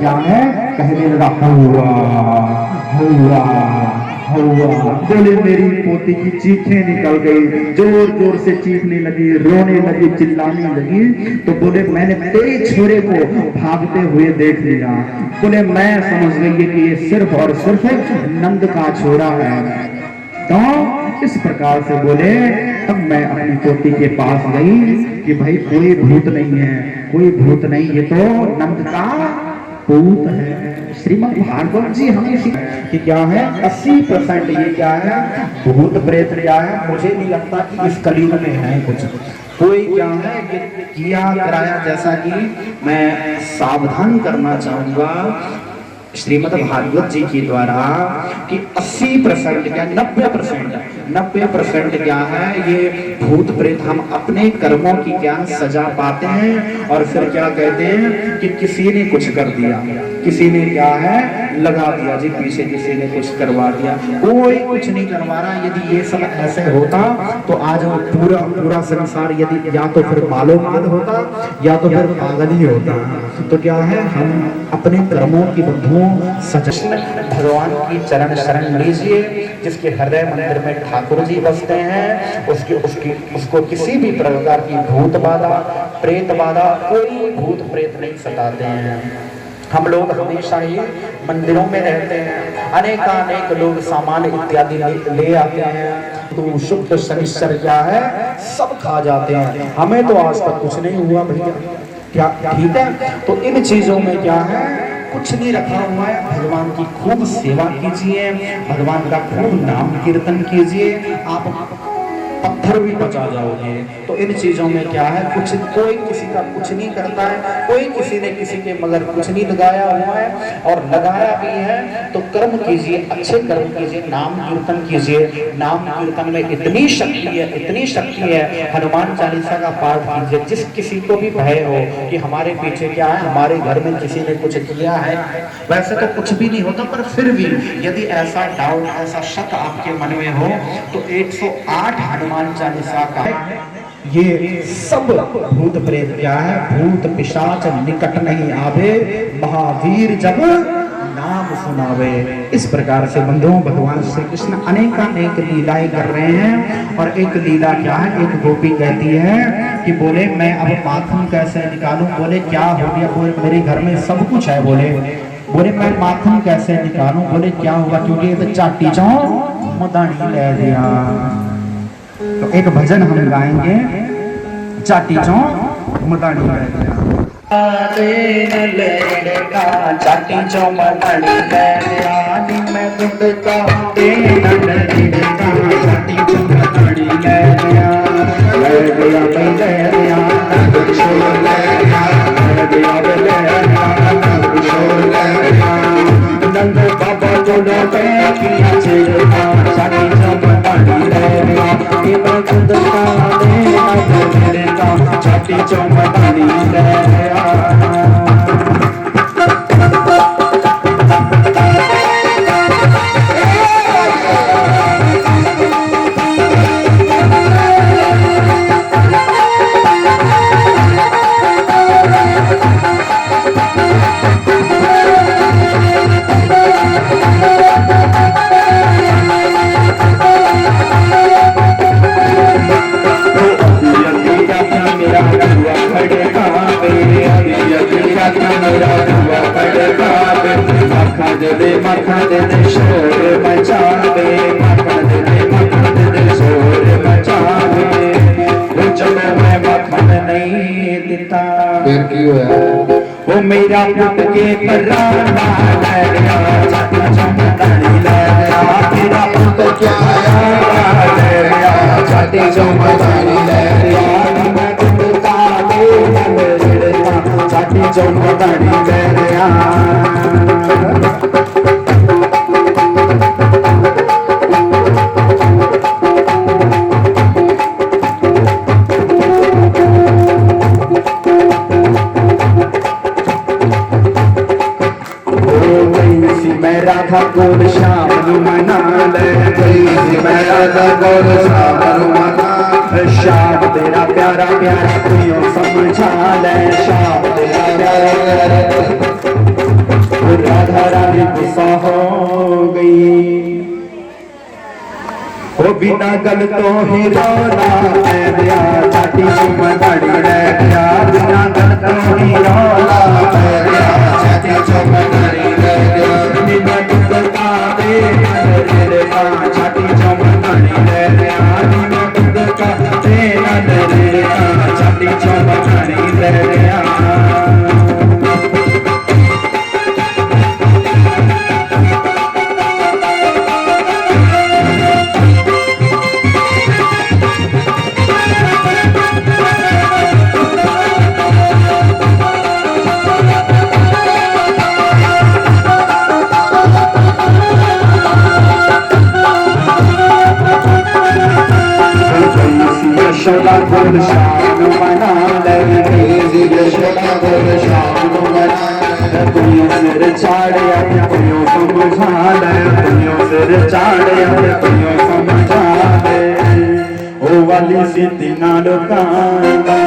क्या है, कहने लगा हुआ हुआ हुआ। बोले मेरी पोती की चीखें निकल गई, जोर जोर से चीखने लगी, रोने लगी, चिल्लाने लगी। तो बोले मैंने तेरे छोरे को भागते हुए देख लिया। बोले मैं समझ गई कि ये सिर्फ और सिर्फ नंद का छोरा है। तो इस प्रकार से बोले तब मैं अपनी पोती के पास गई कि भाई कोई भूत नहीं है, कोई भूत नहीं, ये तो नंद का पूत है। श्रीमद् भागवत जी हमें कि क्या है 80% ये क्या है, भूत प्रेत क्या है। मुझे नहीं लगता कि इस कलयुग में है कुछ कोई क्या है किया कराया, जैसा कि मैं सावधान करना चाहूंगा श्रीमद् भागवत जी के द्वारा कि 80% क्या 90% क्या है, ये भूत प्रेत हम अपने कर्मों की क्या सजा पाते हैं। और फिर क्या कहते हैं कि किसी ने कुछ कर दिया, किसी ने क्या है लगा दिया जी पीछे, किसी ने कुछ करवा दिया, कोई कुछ नहीं करवा रहा। यदि ये सब ऐसे होता तो आज वो पूरा संसार यदि या तो फिर मालो माल होता या तो फिर पागल ही होता। तो क्या है हम अपने कर्मों की बंधुओं भगवान की चरण शरण लीजिए, जिसके हृदय मंदिर में ठाकुर जी बसते हैं, उसको किसी भी प्रकार की भूत बाधा प्रेत बाधा कोई भूत प्रेत नहीं सताते हैं। हम लोग हमेशा ही मंदिरों में रहते हैं, अनेक लोग सामान इत्यादि ले आते हैं, तो शुद्ध शनिश्चर क्या है सब खा जाते हैं। हमें तो आज तक कुछ नहीं हुआ भैया, क्या ठीक है। तो इन चीजों में क्या है कुछ नहीं रखा हुआ है। भगवान की खूब सेवा कीजिए, भगवान का खूब नाम कीर्तन कीजिए, आप पत्थर भी बचा जाओगे। तो इन चीजों में क्या है कुछ कोई किसी का कुछ नहीं करता है, कोई किसी ने किसी के मगर कुछ नहीं लगाया हुआ है। और लगाया भी है तो कर्म कीजिए, अच्छे कर्म कीजिए, नाम कीर्तन कीजिए। नाम कीर्तन में इतनी शक्ति है। हनुमान चालीसा का पाठ कीजिए। जिस किसी को भी भय हो कि हमारे पीछे क्या है, हमारे घर में किसी ने कुछ किया है, वैसे तो कुछ भी नहीं होता, पर फिर भी यदि ऐसा डाउट ऐसा शक आपके मन में हो तो 108 हनुमान चालीसा का ये सब भूत प्रेत क्या है, भूत पिशाच निकट नहीं आवे, महावीर जब नाम सुनावे। इस प्रकार से बंधुओं भगवान श्री कृष्ण अनेक लीलाएं कर रहे हैं। और एक लीला क्या है, एक गोपी कहती है कि बोले मैं अब माखन कैसे निकालूं। बोले क्या हो गया, बोले मेरे घर में सब कुछ है। बोले मैं माखन कैसे निकालूं। बोले क्या होगा, क्योंकि ये चाटी चौ मदानी ले दिया। तो एक भजन हम गाएंगे, चाटी चौ मदानी ले दिया। चाटी चौ मदानी ले दिया, मैं दूध का चाटी चौ मदानी ले दिया, ले दिया ले दिया नंद बाबा जो किया चेरा, चाटी चौ मदानी ले दिया, मैं दूध का चाटी चौ मदानी ले दिया। मखन दे शोर मचावे, मखन दे शोर मचावे। जब मैं मखन नहीं देता फिर क्यों है वो मेरा पुट के पराना ले गया, चाटी चौ मदानी ले गया। मेरा पुट क्या ले गया, चाटी चौ मदानी ले गया। मैं पुट का चाटी चौ मदानी ले गया। राधा गोल श्याम मना ले गई, मैं राधा गोल श्याम मना। श्याम तेरा प्यारा प्यारा प्रियो समझा ले, श्याम तेरा प्यारा प्यारा राधा रानी गुस्सा हो गई। वो बिना गल तो ही रोला है दिया, चाटी चुमड़ी रह गया, बिना गल तो ही रोला है दिया, चाटी चुमड़ी रह गया, बिना दूध का दे नजर का, चाटी चुमड़ी रह गया, बिना दूध का दे नजर का, चाटी चुमड़ी रह गया। यशोदा गुल शान बना ले, यशोदा गुल शान बना ले, दुनिया सिर चाड़िया दुनिया समझा ले, दुनिया सिर चाड़िया दुनिया समझा ले। ओ वाली सीधी नाल कांदा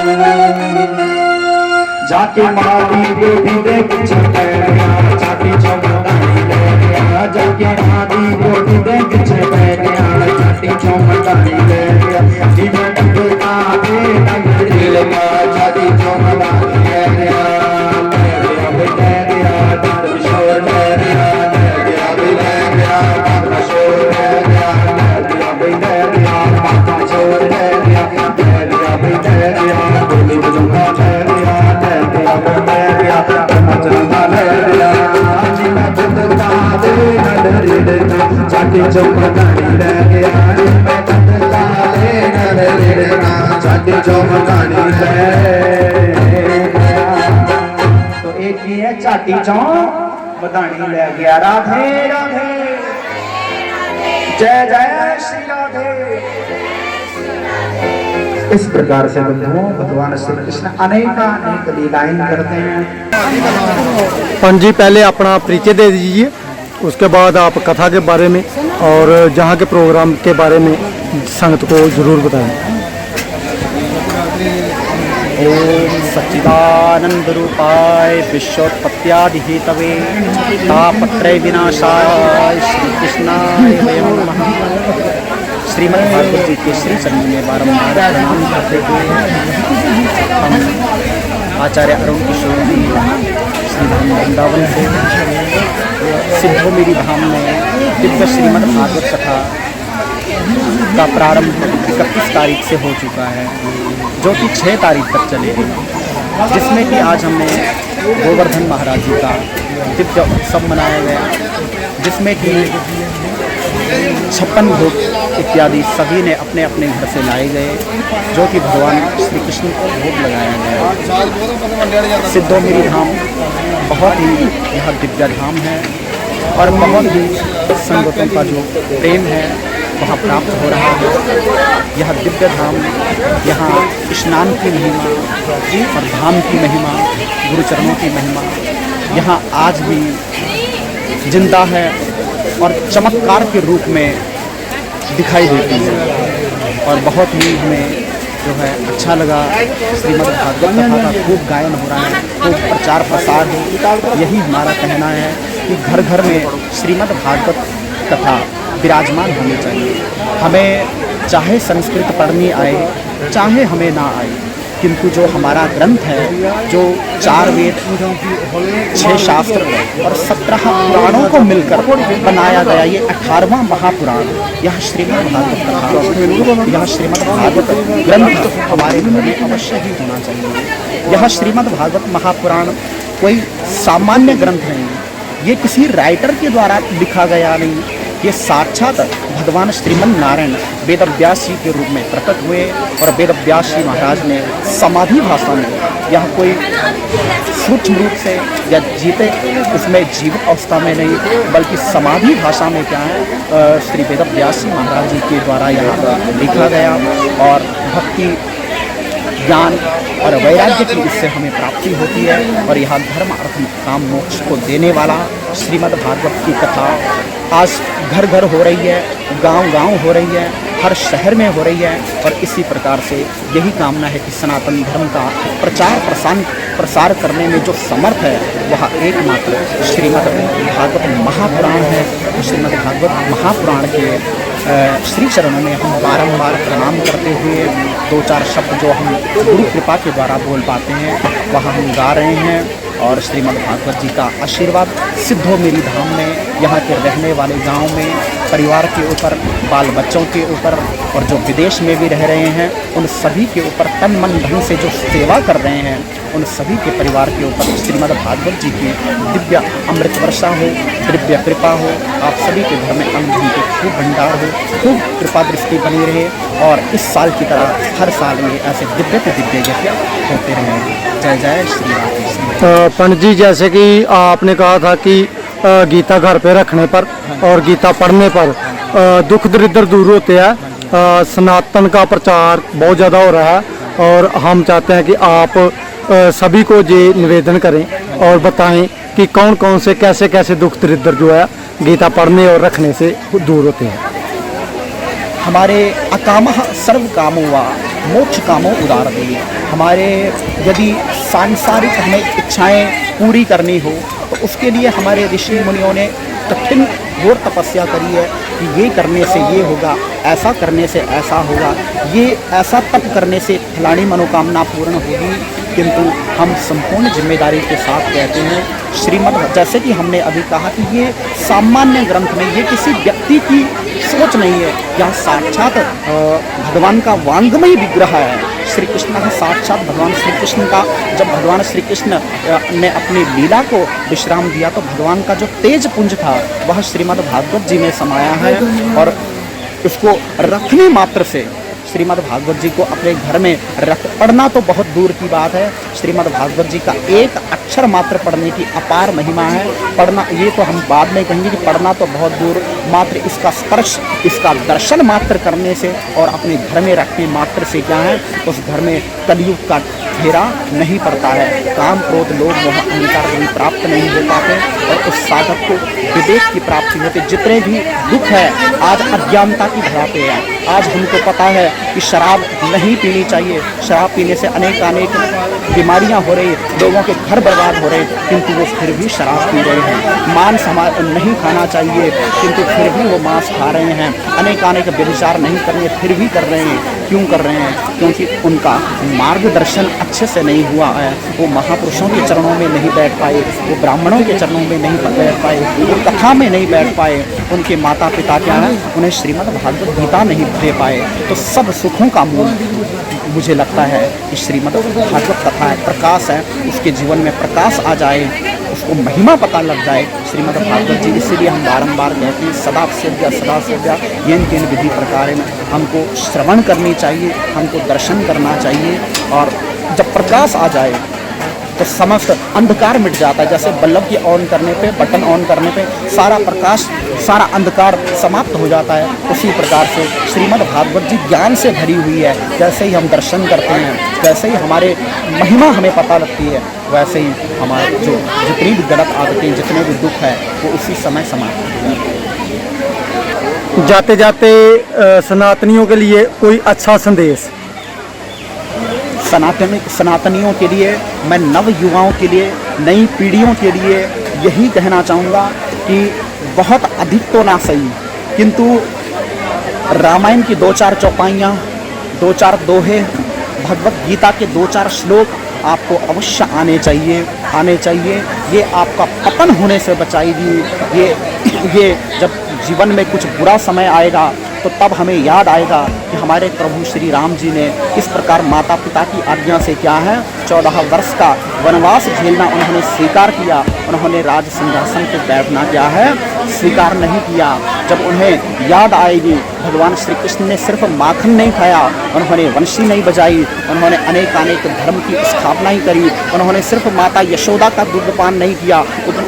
जाके मारी बेटी दे पीछे पड़ गया, चाटी चौमटानी ले गया, जाके मारी बेटी दे पीछे पड़ गया, चाटी चौमटानी ले गया, जीवन का दे दिल का चाटी चौमटानी ले गया, ले गया दर्द शोर ले गया, ले गया बाबा शोर ले गया, ले गया बाबा शोर ले गया, ले गया बोली बजुंगा ले गया, चाटी चौमटानी रह गया, चाटी चौमटानी तो एक ही है चाटी चौमटानी रह गया। राधे राधे जय जय श्री राधे। इस प्रकार से बंधुओं भगवान श्री कृष्ण अनेक लीलाएं करते हैं। हाँ जी, पहले अपना परिचय दे दीजिए, उसके बाद आप कथा के बारे में और जहाँ के प्रोग्राम के बारे में संगत को जरूर बताएं। ओम सच्चिदानंद रूपाय विश्वोत्पत्त्यादि हेतवे तापत्रय विनाशाय श्री कृष्णाय वयं नमः। श्रीमद् भागवत जी के श्री चरण में बारंबार प्रणाम करते हुए हम आचार्य अरुण किशोर जी श्री धाम वृंदावन से सिद्धोमेरी धाम में दिव्य श्रीमद् भागवत कथा का प्रारंभ 31 तारीख से हो चुका है, जो कि 6 तारीख तक चलेगी, जिसमें कि आज हमने गोवर्धन महाराज जी का दिव्य उत्सव मनाया गया, जिसमें कि 56 भोग इत्यादि सभी ने अपने अपने घर से लाए गए, जो कि भगवान श्री कृष्ण को भोग लगाया गया। सिद्धोमेरी धाम बहुत ही यह दिव्य धाम है और बहुत ही संगतों का जो प्रेम है वहाँ प्राप्त हो रहा है। यह दिव्य धाम, यहाँ स्नान की महिमा और धाम की महिमा, गुरुचरणों की महिमा यहाँ आज भी जिंदा है और चमत्कार के रूप में दिखाई देती है और बहुत ही हमें जो है अच्छा लगा। श्रीमद् भागवत कथा का खूब गायन हो रहा है, खूब प्रचार प्रसार है। यही हमारा कहना है कि घर घर में श्रीमद् भागवत कथा विराजमान होनी चाहिए। हमें चाहे संस्कृत पढ़नी आए चाहे हमें ना आए, किंतु जो हमारा ग्रंथ है, जो 4 वेद, 6 शास्त्र और 17 पुराणों को मिलकर बनाया गया ये 18वां महापुराण, यह श्रीमद् भागवत कथा, यह श्रीमद् भागवत ग्रंथ हमारे घर में अवश्य ही होना चाहिए। यह श्रीमद् भागवत महापुराण कोई सामान्य ग्रंथ नहीं, ये किसी राइटर के द्वारा लिखा गया नहीं, ये साक्षात भगवान श्रीमन नारायण वेद व्यास जी के रूप में प्रकट हुए और वेद व्यास जी महाराज ने समाधि भाषा में, यह कोई सूक्ष्म रूप से या जीते इसमें जीवित अवस्था में नहीं बल्कि समाधि भाषा में क्या है श्री वेद व्यास जी महाराज जी के द्वारा यहाँ लिखा गया और भक्ति ज्ञान और वैराग्य की इससे हमें प्राप्ति होती है। और यह धर्म अर्थ काम मोक्ष को देने वाला श्रीमद् भागवत की कथा आज घर घर हो रही है, गांव गांव हो रही है हर शहर में हो रही है। और इसी प्रकार से यही कामना है कि सनातन धर्म का प्रसार करने में जो समर्थ है वह एकमात्र श्रीमद् भागवत महापुराण है। श्रीमद् भागवत महापुराण के श्री चरणों में हम बारंबार प्रणाम करते हुए 2-4 शब्द जो हम गुरु कृपा के द्वारा बोल पाते हैं वह हम गा रहे हैं। और श्रीमद् भागवत जी का आशीर्वाद सिद्धो मेरी धाम में, यहाँ के रहने वाले गांव में, परिवार के ऊपर, बाल बच्चों के ऊपर और जो विदेश में भी रह रहे हैं उन सभी के ऊपर तन मन धन से जो सेवा कर रहे हैं उन सभी के परिवार के ऊपर श्रीमद् भागवत जी की दिव्य अमृत वर्षा हो, दिव्य कृपा हो। आप सभी के घर में अन्न धन के खूब भंडार हो, खूब कृपा दृष्टि बनी रहे और इस साल की तरह हर साल ये ऐसे दिव्य यज्ञ होते रहेंगे। जय जय श्री राम। पंडित जी, जैसे कि आपने कहा था कि गीता घर पे रखने पर और गीता पढ़ने पर दुख दरिद्र दूर होते हैं। सनातन का प्रचार बहुत ज़्यादा हो रहा है और हम चाहते हैं कि आप सभी को ये निवेदन करें और बताएं कि कौन कौन से कैसे कैसे दुख दरिद्र जो है गीता पढ़ने और रखने से दूर होते हैं। हमारे अकामः सर्व कामो वा मोक्ष कामो उदारते। हमारे यदि सांसारिक हमें इच्छाएं पूरी करनी हो तो उसके लिए हमारे ऋषि मुनियों ने कठिन घोर तपस्या करी है कि ये करने से ये होगा, ऐसा करने से ऐसा होगा, ये ऐसा तप करने से फलानी मनोकामना पूर्ण होगी। किंतु हम संपूर्ण जिम्मेदारी के साथ कहते हैं श्रीमद्, जैसे कि हमने अभी कहा कि ये सामान्य ग्रंथ में, ये किसी व्यक्ति की सोच नहीं है, यह साक्षात भगवान का वांग्मय विग्रह है। श्री कृष्ण है साक्षात भगवान श्री कृष्ण का। जब भगवान श्री कृष्ण ने अपनी लीला को विश्राम दिया तो भगवान का जो तेज पुंज था वह श्रीमद् भागवत जी में समाया है। और उसको रखने मात्र से श्रीमद् भागवत जी को अपने घर में पढ़ना तो बहुत दूर की बात है। श्रीमद् भागवत जी का एक अक्षर मात्र पढ़ने की अपार महिमा है। पढ़ना ये तो हम बाद में कहेंगे कि पढ़ना तो बहुत दूर, मात्र इसका स्पर्श, इसका दर्शन मात्र करने से और अपने घर में रखने मात्र से क्या है, उस घर में कलयुग का घेरा नहीं पड़ता है। काम क्रोध लोभ मोह अहंकार भी प्राप्त नहीं हो पाते और उस साधक को विवेक की प्राप्ति होती। जितने भी दुख है आज अज्ञानता की धरा पे है। आज हमको पता है कि शराब नहीं पीनी चाहिए, शराब पीने से अनेक बीमारियां हो रही, लोगों के घर बर्बाद हो रहे, किंतु वो फिर भी शराब पी रहे हैं। मांस नहीं खाना चाहिए किंतु फिर भी वो मांस खा रहे हैं। अनेक व्यभिचार नहीं करने फिर भी कर रहे हैं। क्यों कर रहे हैं? क्योंकि उनका मार्गदर्शन अच्छे से नहीं हुआ है। वो महापुरुषों के चरणों में नहीं बैठ पाए, वो ब्राह्मणों के चरणों में नहीं बैठ पाए, वो कथा में नहीं बैठ पाए। उनके माता पिता क्या है, उन्हें श्रीमद् भागवत गीता नहीं दे पाए। तो सब सुखों का मूल मुझे लगता है कि श्रीमद् भागवत कथा है, प्रकाश है, उसके जीवन में प्रकाश आ जाए, उसको महिमा पता लग जाए श्रीमद् भागवत जी। इसीलिए हम बारंबार कहते हैं सदा सेव्या येन तेन विधि प्रकार हमको श्रवण करनी चाहिए, हमको दर्शन करना चाहिए। और जब प्रकाश आ जाए तो समस्त अंधकार मिट जाता है। जैसे बल्ब की ऑन करने पे, बटन ऑन करने पे सारा प्रकाश, सारा अंधकार समाप्त हो जाता है, उसी प्रकार से श्रीमद् भागवत जी ज्ञान से भरी हुई है। जैसे ही हम दर्शन करते हैं, जैसे ही हमारे महिमा हमें पता लगती है, वैसे ही हमारे जो जितनी भी गलत आदतें, जितने भी दुख है वो उसी समय समाप्त हो जाते हैं। जाते जाते सनातनियों के लिए कोई अच्छा संदेश? सनातनियों के लिए, मैं नव युवाओं के लिए, नई पीढ़ियों के लिए यही कहना चाहूँगा कि बहुत अधिक तो ना सही, किंतु रामायण की 2-4 चौपाइयाँ, 2-4 दोहे, भगवत गीता के 2-4 श्लोक आपको अवश्य आने चाहिए। ये आपका पतन होने से बचाएगी। ये जब जीवन में कुछ बुरा समय आएगा तो तब हमें याद आएगा कि हमारे प्रभु श्री राम जी ने किस प्रकार माता पिता की आज्ञा से क्या है 14 वर्ष का वनवास झेलना उन्होंने स्वीकार किया। उन्होंने राज सिंहासन पर बैठना क्या है स्वीकार नहीं किया। जब उन्हें याद आएगी भगवान श्री कृष्ण ने सिर्फ माखन नहीं खाया, उन्होंने वंशी नहीं बजाई, उन्होंने अनेक धर्म की स्थापना ही करी। उन्होंने सिर्फ माता यशोदा का दूधपान नहीं किया,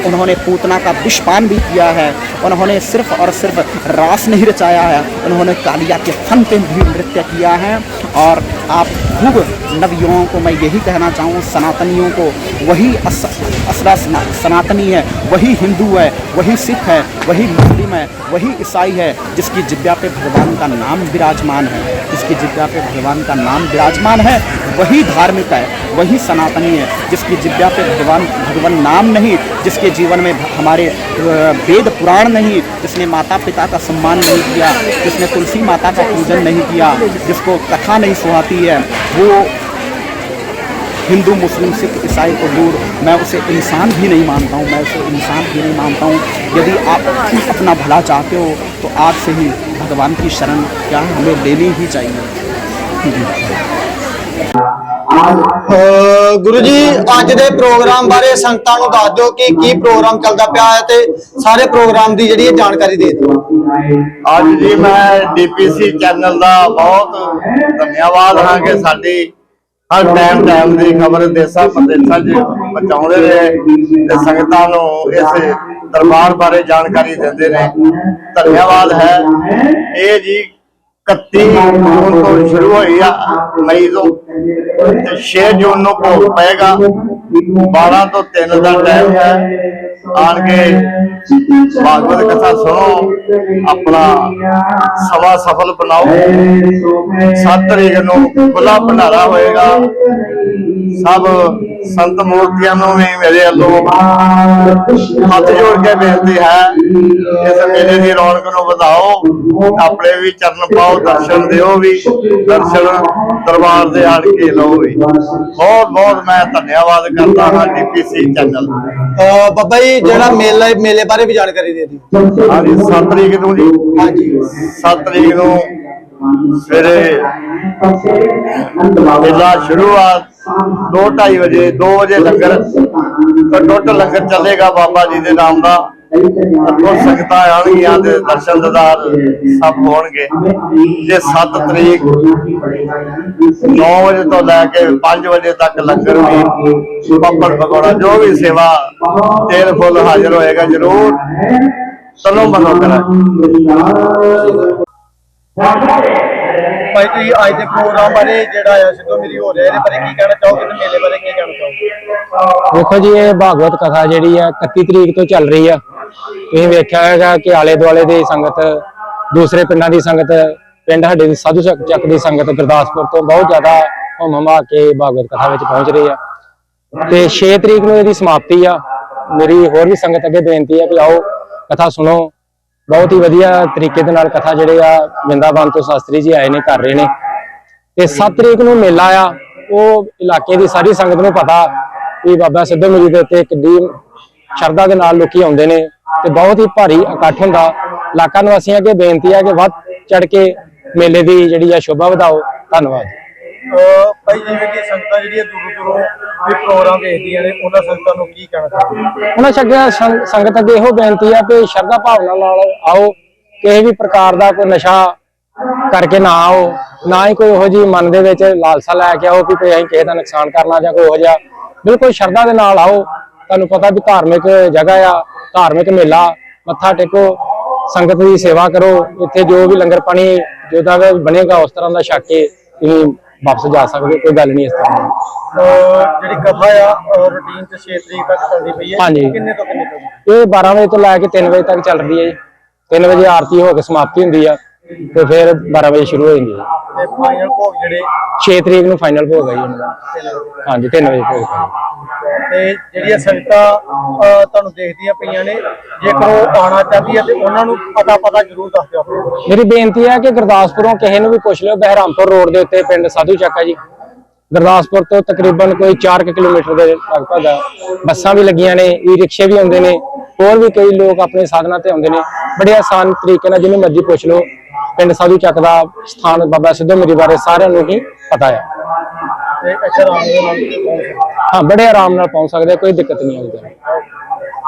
उन्होंने पूतना का विषपान भी किया है। उन्होंने सिर्फ और सिर्फ रास नहीं रचाया है, उन्होंने कालिया के फन पे भी नृत्य किया है। और आप खूब नवयुवाओं को मैं यही कहना चाहूँ, सनातनियों को, वही असला सनातनी है, वही हिंदू है, वही सिख है, वही मुस्लिम है, वही ईसाई है, जिसकी जिब्या पे भगवान का नाम विराजमान है, जिसकी जिब्या पे भगवान का नाम विराजमान है, वही धार्मिक है, वही सनातनी है। जिसकी जिब्या पे भगवान नाम नहीं, जिसके जीवन में हमारे वेद पुराण नहीं, जिसने माता पिता का सम्मान नहीं किया, जिसने तुलसी माता का पूजन नहीं किया, जिसको कथा नहीं सुहाती है, वो हिंदू मुस्लिम सिख ईसाई को दूर, मैं उसे इंसान भी नहीं मानता हूँ, मैं उसे इंसान भी नहीं मानता हूँ। यदि आप अपना भला चाहते हो तो आज से ही भगवान की शरण क्या हमें लेनी ही चाहिए। ਗੁਰੂ ਜੀ ਅੱਜ ਦੇ ਪ੍ਰੋਗਰਾਮ ਬਾਰੇ ਸੰਗਤਾਂ ਨੂੰ ਦੱਸ ਦਿਓ ਕਿ ਕੀ ਪ੍ਰੋਗਰਾਮ ਚੱਲਦਾ ਪਿਆ ਹੈ ਤੇ ਸਾਰੇ ਪ੍ਰੋਗਰਾਮ ਦੀ ਜਿਹੜੀ ਜਾਣਕਾਰੀ ਦੇ ਦਿਓ। ਅੱਜ ਜੀ ਮੈਂ ਡੀਪੀਸੀ ਚੈਨਲ ਦਾ ਬਹੁਤ ਧੰਨਵਾਦ ਹਾਂ ਕਿ ਸਾਡੀ ਹਰ ਟਾਈਮ ਦੀ ਖਬਰ ਦੇਸਾਂ ਪ੍ਰਦੇਸਾਂ 'ਚ ਪਹੁੰਚਾਉਂਦੇ ਨੇ ਤੇ ਸੰਗਤਾਂ ਨੂੰ ਇਸ ਦਰਬਾਰ ਬਾਰੇ ਜਾਣਕਾਰੀ ਦਿੰਦੇ ਨੇ। ਧੰਨਵਾਦ ਹੈ। ਇਹ ਜੀ 31 ਜੂਨ ਤੋਂ ਸ਼ੁਰੂ ਹੋਈ ਆ, ਮਈ ਤੋਂ, ਤੇ 6 ਜੂਨ ਨੂੰ ਭੋਗ ਪਏਗਾ। 12 ਤੋਂ 3 ਦਾ ਟਾਈਮ ਹੈ। ਆਣ ਕੇ ਭਾਗਵਤ ਕਥਾ ਸੁਣੋ, ਆਪਣਾ ਸਮਾਂ ਸਫਲ ਬਣਾਓ। 7 ਤਰੀਕ ਨੂੰ ਖੁੱਲਾ ਭੰਡਾਰਾ ਹੋਏਗਾ। ਸਭ ਸੰਤ ਮੂਰਤੀਆਂ ਨੂੰ ਵੀ ਮੇਰੇ ਵੱਲੋਂ ਹੱਥ ਜੋੜ ਕੇ ਬੇਨਤੀ ਹੈ, ਇਸ ਮੇਲੇ ਦੀ ਰੌਣਕ ਨੂੰ ਵਧਾਓ, ਆਪਣੇ ਵੀ ਚਰਨ ਪਾਓ, ਦਰਸ਼ਨ ਦਿਓ ਵੀ, ਦਰਸ਼ਨ ਦਰਬਾਰ ਦੇ ਆਣ ਕੇ ਲਓ ਵੀ। ਬਹੁਤ ਬਹੁਤ ਮੈਂ ਧੰਨਵਾਦ ਕਰਦਾ ਹਾਂ ਡੀਪੀਸੀ ਚੈਨਲ। ਬਾਬਾ ਜੀ ਜਿਹੜਾ ਮੇਲੇ ਬਾਰੇ ਵੀ ਜਾਣਕਾਰੀ ਦੇ ਦਿਓ। ਹਾਂਜੀ, 7 ਤਰੀਕ ਨੂੰ ਜੀ, ਹਾਂਜੀ 7 ਤਰੀਕ ਨੂੰ ਸਵੇਰੇ ਮੇਲਾ ਸ਼ੁਰੂਆਤ 2:30 ਵਜੇ, 2 ਵਜੇ ਲੰਗਰ ਟੋਟਲ ਲੰਗਰ ਚੱਲੇਗਾ ਬਾਬਾ ਜੀ ਦੇ ਨਾਮ ਦਾ। ਅੱਗੋਂ ਸੰਗਤਾਂ ਆਉਣਗੀਆਂ ਤੇ ਦਰਸ਼ਨ ਦੀਦਾਰ ਸਭ ਹੋਣਗੇ। ਜੇ 7 ਤਰੀਕ 9 ਵਜੇ ਤੋਂ ਲੈ ਕੇ 5 ਵਜੇ ਤੱਕ ਲੰਗਰ ਵੀ, ਪਾਪੜ ਪਕੌੜਾ ਜੋ ਵੀ ਸੇਵਾ, ਤੇਲ ਫੁੱਲ ਹਾਜ਼ਰ ਹੋਏਗਾ। ਜ਼ਰੂਰ ਤਨੋਂ ਮਨੋਂ ਕਰਾਂਗੇ। ਭਾਈ ਤੁਸੀਂ ਅੱਜ ਦੇ ਪ੍ਰੋਗਰਾਮ ਬਾਰੇ ਜਿਹੜਾ ਆ ਸਿੱਧੋ ਮੇਰੀ ਹੋ ਰਿਹਾ, ਇਹਦੇ ਬਾਰੇ ਕੀ ਕਹਿਣਾ ਚਾਹੋਗੇ ਤੇ ਮੇਲੇ ਬਾਰੇ ਕੀ ਕਹਿਣਾ ਚਾਹੋਗੇ? ਦੇਖੋ ਜੀ, ਇਹ ਭਾਗਵਤ ਕਥਾ ਜਿਹੜੀ ਆ 31 ਤਰੀਕ ਤੋਂ ਚੱਲ ਰਹੀ ਆ। ਤੁਸੀਂ ਵੇਖਿਆ ਹੈਗਾ ਕਿ ਆਲੇ ਦੁਆਲੇ ਦੀ ਸੰਗਤ, ਦੂਸਰੇ ਪਿੰਡਾਂ ਦੀ ਸੰਗਤ, ਪਿੰਡ ਸਾਡੇ ਦੀ ਸਾਧੂ ਚੱਕ ਦੀ ਸੰਗਤ ਗੁਰਦਾਸਪੁਰ ਤੋਂ ਬਹੁਤ ਜ਼ਿਆਦਾ ਹਮਾ ਕੇ ਭਾਗਵਤ ਕਥਾ ਵਿੱਚ ਪਹੁੰਚ ਰਹੀ ਆ। ਤੇ 6 ਤਰੀਕ ਨੂੰ ਇਹਦੀ ਸਮਾਪਤੀ ਆ। ਮੇਰੀ ਹੋਰ ਵੀ ਸੰਗਤ ਅੱਗੇ ਬੇਨਤੀ ਆ ਕਿ ਆਓ ਕਥਾ ਸੁਣੋ। ਬਹੁਤ ਹੀ ਵਧੀਆ ਤਰੀਕੇ ਦੇ ਨਾਲ ਕਥਾ ਜਿਹੜੇ ਆ ਵਰਿੰਦਾਵਨ ਤੋਂ ਸ਼ਾਸਤਰੀ ਜੀ ਆਏ ਨੇ, ਕਰ ਰਹੇ ਨੇ। ਤੇ 7 ਤਰੀਕ ਨੂੰ ਮੇਲਾ ਆ। ਉਹ ਇਲਾਕੇ ਦੀ ਸਾਰੀ ਸੰਗਤ ਨੂੰ ਪਤਾ ਕਿ ਬਾਬਾ ਸਿੱਧੂ ਮੂਰੀ ਦੇ ਉੱਤੇ ਕਿੱਡੀ ਸ਼ਰਧਾ ਦੇ ਨਾਲ ਲੋਕੀ ਆਉਂਦੇ ਨੇ ਤੇ ਬਹੁਤ ਹੀ ਭਾਰੀ ਇਕੱਠ ਹੁੰਦਾ। ਇਲਾਕਾ ਨਿਵਾਸੀਆਂ ਅੱਗੇ ਬੇਨਤੀ ਹੈ ਕਿ ਵੱਧ ਚੜ ਕੇ ਮੇਲੇ ਦੀ ਜਿਹੜੀ ਆ ਸ਼ੋਭਾ ਵਧਾਓ। ਧੰਨਵਾਦ। ਭਾਈ ਜਿਵੇਂ ਕਿ ਸੰਗਤਾਂ ਜਿਹੜੀਆਂ ਦੂਰੋਂ ਵੀ ਪ੍ਰੋਗਰਾਮ ਦੇਖਦੀਆਂ ਨੇ, ਉਹਨਾਂ ਸੰਗਤਾਂ ਨੂੰ ਕੀ ਕਹਿਣਾ ਚਾਹੁੰਦੇ? ਉਹਨਾਂ ਸੰਗਤ ਅੱਗੇ ਇਹੋ ਬੇਨਤੀ ਆ ਕਿ ਸ਼ਰਧਾ ਭਾਵਨਾ ਨਾਲ ਆਓ। ਕਿਸੇ ਵੀ ਪ੍ਰਕਾਰ ਦਾ ਕੋਈ ਨਸ਼ਾ ਕਰਕੇ ਨਾ ਆਓ, ਨਾ ਹੀ ਕੋਈ ਇਹੋ ਜਿਹੀ ਮਨ ਦੇ ਵਿੱਚ ਲਾਲਸਾ ਲੈ ਕੇ ਆਓ ਕਿ ਕੋਈ ਅਸੀਂ ਕਿਸੇ ਦਾ ਨੁਕਸਾਨ ਕਰਨਾ ਜਾਂ ਕੋਈ ਇਹੋ ਜਿਹਾ। ਬਿਲਕੁਲ ਸ਼ਰਧਾ ਦੇ ਨਾਲ ਆਓ। ਤੁਹਾਨੂੰ ਪਤਾ ਵੀ ਧਾਰਮਿਕ ਜਗ੍ਹਾ ਆ, ਧਾਰਮਿਕ ਮੇਲਾ, ਮੱਥਾ ਟੇਕੋ, ਸੰਗਤ ਦੀ ਸੇਵਾ ਕਰੋ। ਇੱਥੇ ਜੋ ਵੀ ਲੰਗਰ ਪਾਣੀ ਜਿੱਦਾਂ ਦਾ ਬਣੇਗਾ ਉਸ ਤਰ੍ਹਾਂ ਦਾ ਛਕ ਕੇ ਤੁਸੀਂ ਵਾਪਸ ਜਾ ਸਕਦੇ। ਕੋਈ ਗੱਲ ਨਹੀਂ ਇਸ ਤਰ੍ਹਾਂ ਦੀ। ਜਿਹੜੀ ਕਥਾ ਆ ਰੂਟੀਨ ਚ 6 ਤਰੀਕ ਤੱਕ ਚੱਲਦੀ ਪਈ ਹੈ। ਹਾਂਜੀ। ਕਿੰਨੇ ਤੋਂ ਕਿੰਨੇ ਤੱਕ? ਇਹ 12 ਵਜੇ ਤੋਂ ਲੈ ਕੇ 3 ਵਜੇ ਤੱਕ ਚੱਲ ਰਹੀ ਹੈ ਜੀ। 3 ਵਜੇ ਆਰਤੀ ਹੋ ਕੇ ਸਮਾਪਤੀ ਹੁੰਦੀ ਆ ਤੇ ਫਿਰ 12 ਵਜੇ ਸ਼ੁਰੂ ਹੋ ਜਾਂਦੀ ਹੈ। ਤੇ ਫਾਈਨਲ ਭੋਗ ਜਿਹੜੇ 6 ਤਰੀਕ ਨੂੰ ਫਾਈਨਲ ਭੋਗ ਹੈ ਜੀ ਉਹਨਾਂ ਦਾ। ਹਾਂਜੀ, 3 ਵਜੇ ਭੋਗ ਹੈ। ਤੇ ਜਿਹੜੀਆਂ ਸੰਗਤਾਂ ਤੁਹਾਨੂੰ ਦੇਖਦੀਆਂ ਪਈਆਂ ਨੇ, ਜੇਕਰ ਉਹ ਆਉਣਾ ਚਾਹਦੀ ਹੈ ਤੇ ਉਹਨਾਂ ਨੂੰ ਪਤਾ ਜ਼ਰੂਰ ਦੱਸ ਦਿਓ। ਮੇਰੀ ਬੇਨਤੀ ਹੈ ਕਿ ਗੁਰਦਾਸਪੁਰੋਂ ਕਿਸੇ ਨੂੰ ਵੀ ਪੁੱਛ ਲਿਓ। ਬਹਿਰਾਮਪੁਰ ਰੋਡ ਦੇ ਉੱਤੇ ਪਿੰਡ ਸਾਧੂ ਚੱਕ ਹੈ ਜੀ। ਗੁਰਦਾਸਪੁਰ ਤੋਂ ਤਕਰੀਬਨ ਕੋਈ 4 ਕਿਲੋਮੀਟਰ ਦੇ ਲਗਭਗ ਬੱਸਾਂ ਵੀ ਲੱਗੀਆਂ ਨੇ, ਈ ਰਿਕਸ਼ੇ ਵੀ ਆਉਂਦੇ ਨੇ, ਹੋਰ ਵੀ ਕਈ ਲੋਕ ਆਪਣੇ ਸਾਧਨਾਂ ਤੇ ਆਉਂਦੇ ਨੇ। ਬੜੇ ਆਸਾਨ ਤਰੀਕੇ ਨਾਲ ਜਿਹਨੂੰ ਮਰਜ਼ੀ ਪੁੱਛ ਲਓ। ਪਿੰਡ ਸਾਧੂ ਚੱਕ ਦਾ ਸਥਾਨ ਬਾਬਾ ਸਿੱਧੂ ਮੂਰੀ ਬਾਰੇ ਸਾਰਿਆਂ ਨੂੰ ਹੀ ਪਤਾ ਆ। ਤੇ ਅੱਛਾ, ਹਾਂ, ਬੜੇ ਆਰਾਮ ਨਾਲ ਪਹੁੰਚ ਸਕਦੇ, ਕੋਈ ਦਿੱਕਤ ਨਹੀਂ ਆਉਂਦੀ।